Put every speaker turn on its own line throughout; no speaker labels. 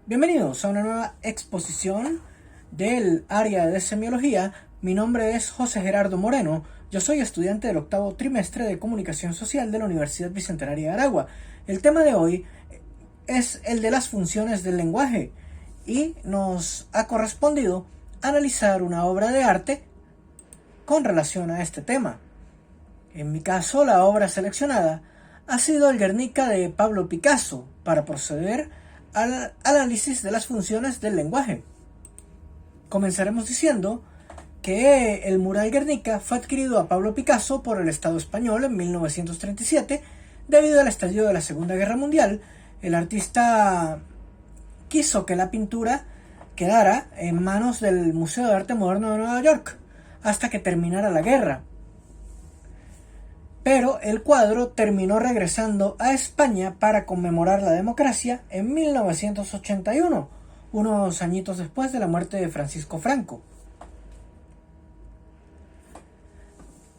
Bienvenidos a una nueva exposición del área de semiología. Mi nombre es José Gerardo Moreno. Yo soy estudiante del octavo trimestre de Comunicación Social de la Universidad Bicentenaria de Aragua. El tema de hoy es el de las funciones del lenguaje y nos ha correspondido analizar una obra de arte con relación a este tema. En mi caso, la obra seleccionada ha sido el Guernica de Pablo Picasso para proceder al análisis de las funciones del lenguaje. Comenzaremos diciendo que el mural Guernica fue adquirido a Pablo Picasso por el Estado español en 1937 debido al estallido de la Segunda Guerra Mundial. El artista quiso que la pintura quedara en manos del Museo de Arte Moderno de Nueva York hasta que terminara la guerra. Pero el cuadro terminó regresando a España para conmemorar la democracia en 1981, unos añitos después de la muerte de Francisco Franco.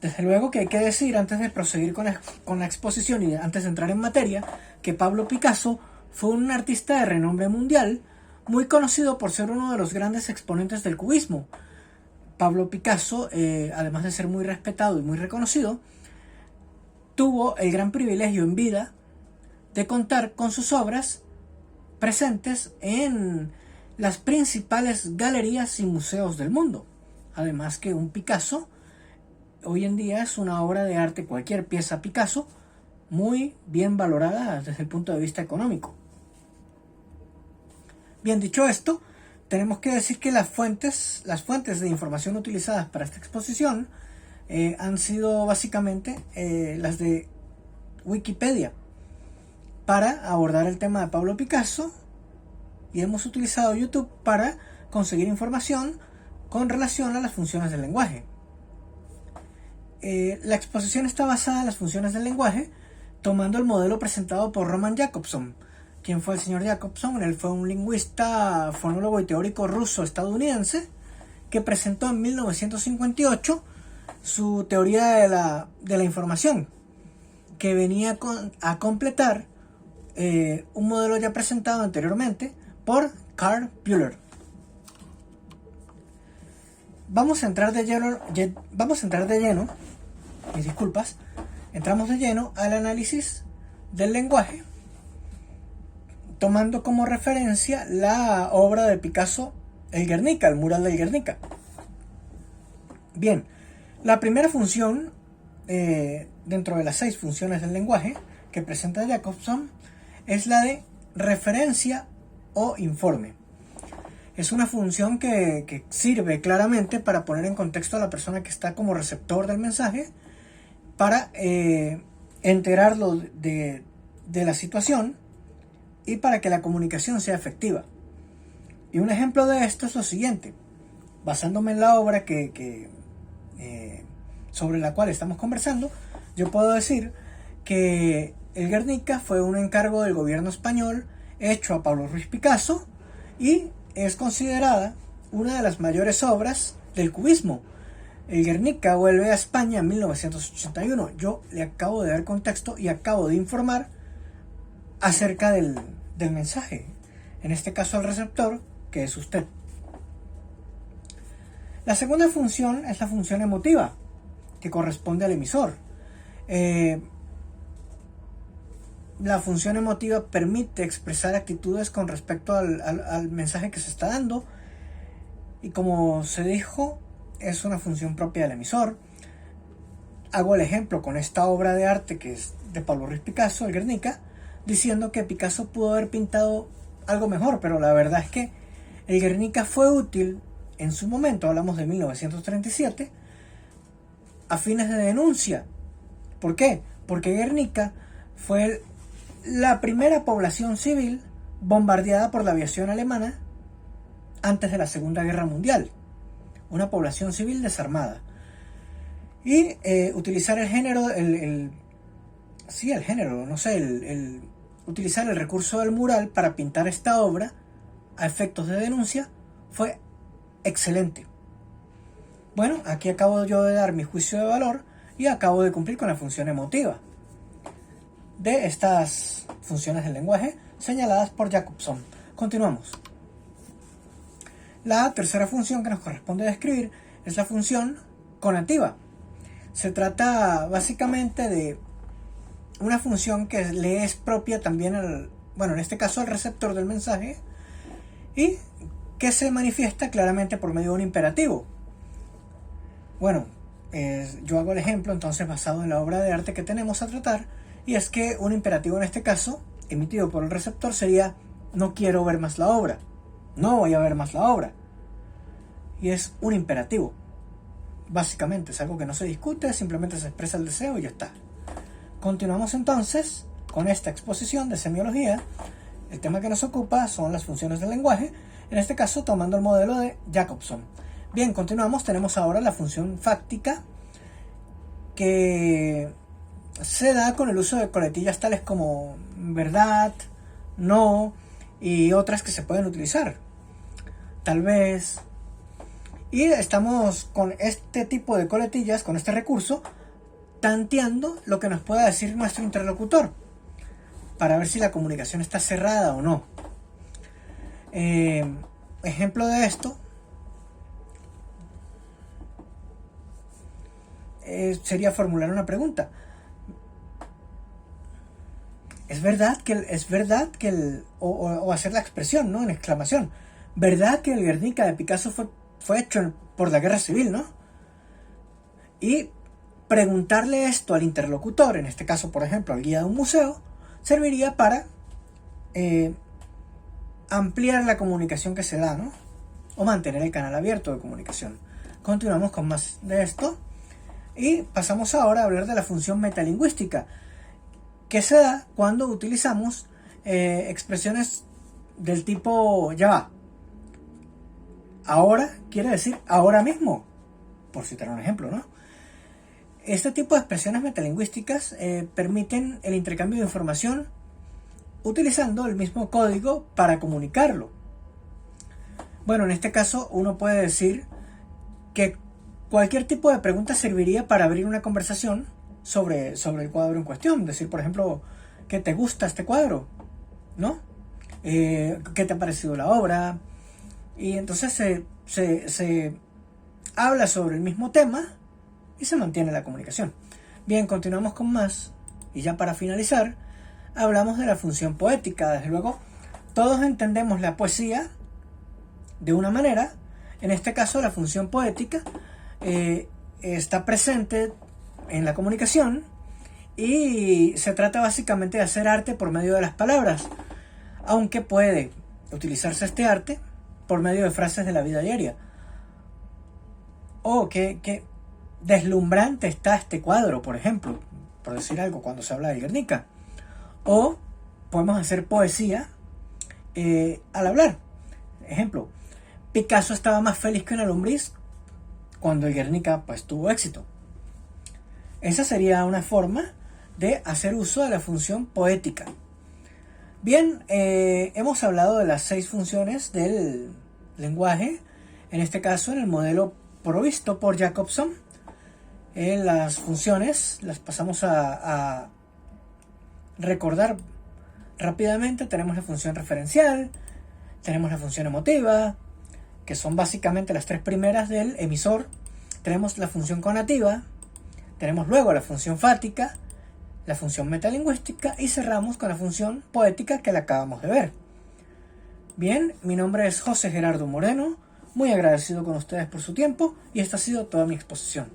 Desde luego que hay que decir, antes de proseguir con la exposición y antes de entrar en materia, que Pablo Picasso fue un artista de renombre mundial, muy conocido por ser uno de los grandes exponentes del cubismo. Pablo Picasso, además de ser muy respetado y muy reconocido, tuvo el gran privilegio en vida de contar con sus obras presentes en las principales galerías y museos del mundo. Además que un Picasso hoy en día es una obra de arte, cualquier pieza Picasso, muy bien valorada desde el punto de vista económico. Bien, dicho esto, tenemos que decir que las fuentes de información utilizadas para esta exposición han sido básicamente las de Wikipedia para abordar el tema de Pablo Picasso, y hemos utilizado YouTube para conseguir información con relación a las funciones del lenguaje. La exposición está basada en las funciones del lenguaje tomando el modelo presentado por Roman Jakobson. ¿Quién fue el señor Jakobson? Él fue un lingüista, fonólogo y teórico ruso-estadounidense que presentó en 1958 su teoría de la información, que venía a completar un modelo ya presentado anteriormente por Carl Bühler. Vamos a entrar de lleno, mis disculpas, entramos de lleno al análisis del lenguaje, tomando como referencia la obra de Picasso, el Guernica, el mural del Guernica. Bien, la primera función dentro de las 6 funciones del lenguaje que presenta Jakobson es la de referencia o informe. Es una función que sirve claramente para poner en contexto a la persona que está como receptor del mensaje, para enterarlo de la situación y para que la comunicación sea efectiva. Y un ejemplo de esto es lo siguiente. Basándome en la obra sobre la cual estamos conversando, yo puedo decir que el Guernica fue un encargo del gobierno español hecho a Pablo Ruiz Picasso y es considerada una de las mayores obras del cubismo. El Guernica vuelve a España en 1981. Yo le acabo de dar contexto y acabo de informar acerca del mensaje, en este caso al receptor, que es usted. La segunda función es la función emotiva, que corresponde al emisor. La función emotiva permite expresar actitudes con respecto al mensaje que se está dando, y como se dijo, es una función propia del emisor. Hago el ejemplo con esta obra de arte que es de Pablo Ruiz Picasso, el Guernica, diciendo que Picasso pudo haber pintado algo mejor, pero la verdad es que el Guernica fue útil en su momento, hablamos de 1937, a fines de denuncia. ¿Por qué? Porque Guernica fue la primera población civil bombardeada por la aviación alemana antes de la Segunda Guerra Mundial. Una población civil desarmada. Y utilizar el género, utilizar el recurso del mural para pintar esta obra a efectos de denuncia fue excelente. Bueno, aquí acabo yo de dar mi juicio de valor y acabo de cumplir con la función emotiva de estas funciones del lenguaje señaladas por Jakobson. Continuamos. La tercera función que nos corresponde describir es la función conativa. Se trata básicamente de una función que le es propia también en este caso al receptor del mensaje, y que se manifiesta claramente por medio de un imperativo. Yo hago el ejemplo entonces basado en la obra de arte que tenemos a tratar, y es que un imperativo en este caso, emitido por el receptor, sería: no quiero ver más la obra, no voy a ver más la obra. Y es un imperativo. Básicamente es algo que no se discute, simplemente se expresa el deseo y ya está. Continuamos entonces con esta exposición de semiología. El tema que nos ocupa son las funciones del lenguaje, en este caso tomando el modelo de Jacobson. Bien, continuamos. Tenemos ahora la función fáctica, que se da con el uso de coletillas tales como verdad, no y otras que se pueden utilizar. Tal vez. Y estamos con este tipo de coletillas, con este recurso, tanteando lo que nos pueda decir nuestro interlocutor, para ver si la comunicación está cerrada o no. Ejemplo de esto sería formular una pregunta. ¿Es verdad que o hacer la expresión, ¿no?, en exclamación? ¿Verdad que el Guernica de Picasso fue hecho por la guerra civil, ¿no? Y preguntarle esto al interlocutor, en este caso, por ejemplo, al guía de un museo, serviría para ampliar la comunicación que se da, ¿no?, o mantener el canal abierto de comunicación. Continuamos con más de esto y pasamos ahora a hablar de la función metalingüística, que se da cuando utilizamos expresiones del tipo ya va. Ahora quiere decir ahora mismo, por citar un ejemplo, ¿no? Este tipo de expresiones metalingüísticas permiten el intercambio de información utilizando el mismo código para comunicarlo. En este caso uno puede decir que cualquier tipo de pregunta serviría para abrir una conversación sobre el cuadro en cuestión. Decir, por ejemplo, ¿qué te gusta este cuadro?, ¿no? ¿Qué te ha parecido la obra? Y entonces se habla sobre el mismo tema y se mantiene la comunicación. Bien, continuamos con más. Y ya para finalizar, hablamos de la función poética. Desde luego, todos entendemos la poesía de una manera. En este caso, la función poética está presente en la comunicación y se trata básicamente de hacer arte por medio de las palabras, aunque puede utilizarse este arte por medio de frases de la vida diaria. Qué deslumbrante está este cuadro, por ejemplo, por decir algo, cuando se habla del Guernica. O podemos hacer poesía al hablar. Ejemplo, Picasso estaba más feliz que una lombriz cuando el Guernica tuvo éxito. Esa sería una forma de hacer uso de la función poética. Bien, hemos hablado de las 6 funciones del lenguaje, en este caso en el modelo provisto por Jacobson. Las funciones las pasamos a recordar rápidamente. Tenemos la función referencial, tenemos la función emotiva, que son básicamente las 3 primeras del emisor. Tenemos la función conativa, tenemos luego la función fática, la función metalingüística y cerramos con la función poética que la acabamos de ver. Bien, mi nombre es José Gerardo Moreno, muy agradecido con ustedes por su tiempo y esta ha sido toda mi exposición.